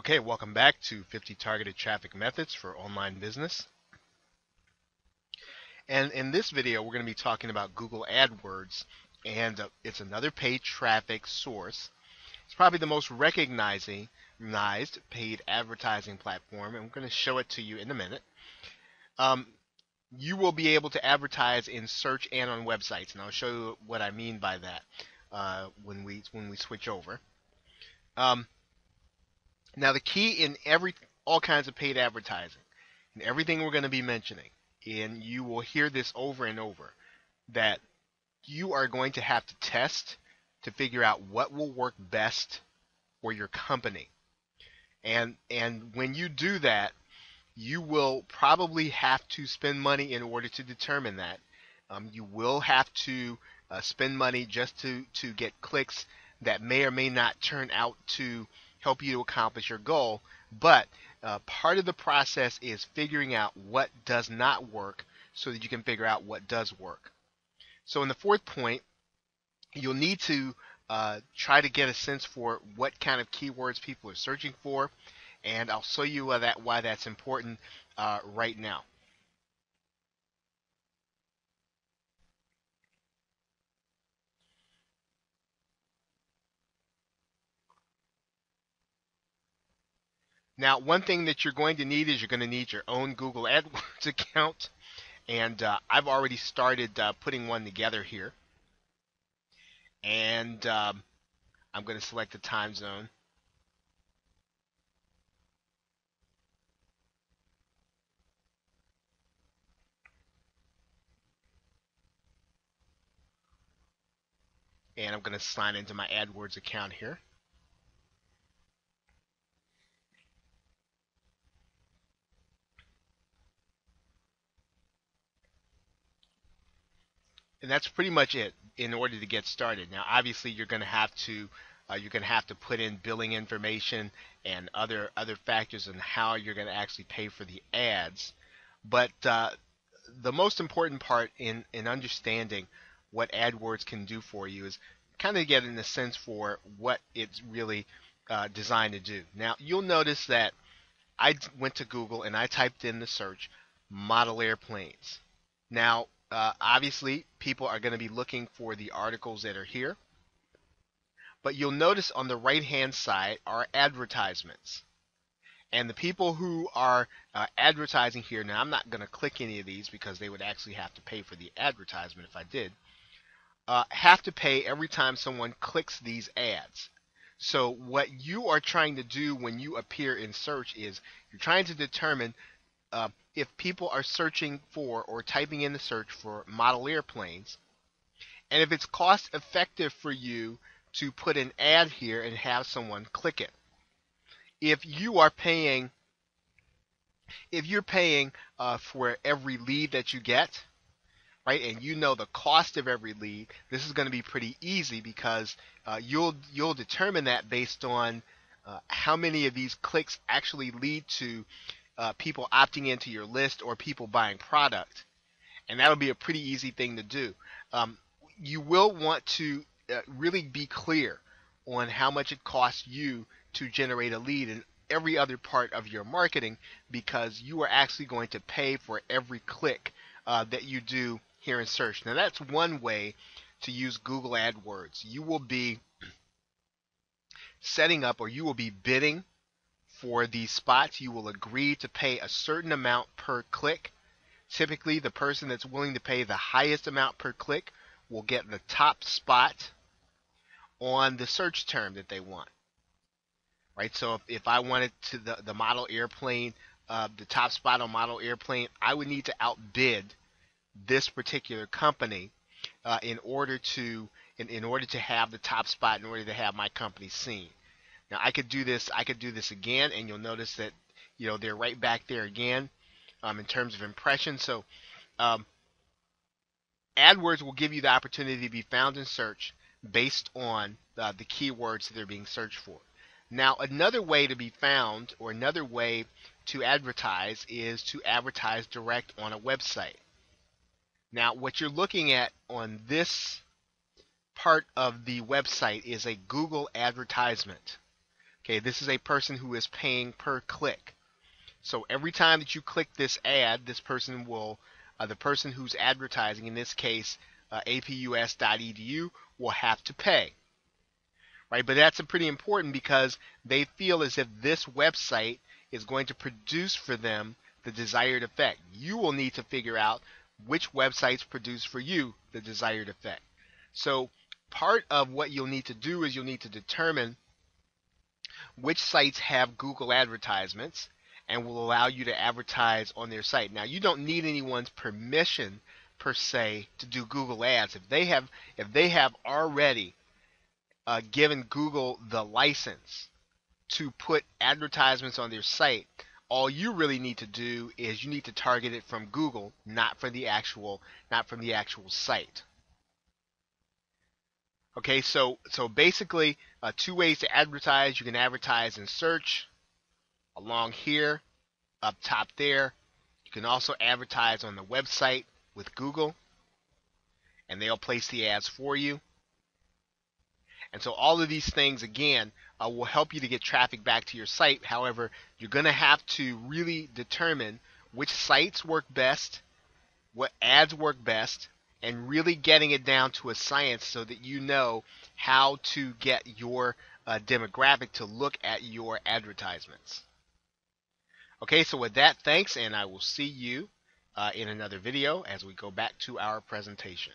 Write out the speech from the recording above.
Okay, welcome back to 50 Targeted Traffic Methods for Online Business. And in this video, we're going to be talking about Google AdWords, and it's another paid traffic source. It's probably the most recognized paid advertising platform, and I'm going to show it to you in a minute. You will be able to advertise in search and on websites, and I'll show you what I mean by that when we switch over. Now, the key in all kinds of paid advertising, and everything we're going to be mentioning, and you will hear this over and over, that you are going to have to test to figure out what will work best for your company. And when you do that, you will probably have to spend money in order to determine that. You will have to spend money just to get clicks that may or may not turn out to help you to accomplish your goal, but part of the process is figuring out what does not work so that you can figure out what does work. So in the fourth point, you'll need to try to get a sense for what kind of keywords people are searching for, and I'll show you why that's important right now. Now, one thing that you're going to need is you're going to need your own Google AdWords account, and I've already started putting one together here. And I'm going to select the time zone. And I'm going to sign into my AdWords account here. And that's pretty much it in order to get started. Now, obviously, you're going to have to put in billing information and other factors on how you're going to actually pay for the ads. But the most important part in understanding what AdWords can do for you is kind of getting a sense for what it's really designed to do. Now, you'll notice that I went to Google and I typed in the search model airplanes. Now, obviously, people are going to be looking for the articles that are here. But you'll notice on the right-hand side are advertisements. And the people who are advertising here, now I'm not going to click any of these because they would actually have to pay for the advertisement if I did, have to pay every time someone clicks these ads. So what you are trying to do when you appear in search is you're trying to determine if people are searching for or typing in the search for model airplanes, and if it's cost effective for you to put an ad here and have someone click it. If you're paying for every lead that you get, right, and you know the cost of every lead, this is going to be pretty easy because you'll determine that based on how many of these clicks actually lead to people opting into your list or people buying product, and that'll be a pretty easy thing to do. You will want to really be clear on how much it costs you to generate a lead in every other part of your marketing, because you are actually going to pay for every click that you do here in search. Now, that's one way to use Google AdWords. You will be setting up, or you will be bidding for these spots. You will agree to pay a certain amount per click. Typically, the person that's willing to pay the highest amount per click will get the top spot on the search term that they want. Right? So if I wanted to the model airplane, the top spot on model airplane, I would need to outbid this particular company in order to have the top spot, in order to have my company seen. Now, I could do this again, and you'll notice that they're right back there again in terms of impressions. So AdWords will give you the opportunity to be found in search based on the keywords that they're being searched for. Now, another way to be found, or another way to advertise, is to advertise direct on a website. Now, what you're looking at on this part of the website is a Google advertisement. Okay, this is a person who is paying per click. So every time that you click this ad, this person will, the person who's advertising, in this case, apus.edu, will have to pay. Right? But that's pretty important because they feel as if this website is going to produce for them the desired effect. You will need to figure out which websites produce for you the desired effect. So part of what you'll need to do is you'll need to determine which sites have Google advertisements and will allow you to advertise on their site. Now, you don't need anyone's permission per se to do Google ads. If they have already given Google the license to put advertisements on their site, all you really need to do is you need to target it from Google, not from the actual site. Okay, so basically, two ways to advertise. You can advertise in search along here, up top there. You can also advertise on the website with Google, and they'll place the ads for you. And so all of these things, again, will help you to get traffic back to your site. However, you're going to have to really determine which sites work best, what ads work best, and really getting it down to a science so that you know how to get your demographic to look at your advertisements. Okay, so with that, thanks, and I will see you in another video as we go back to our presentation.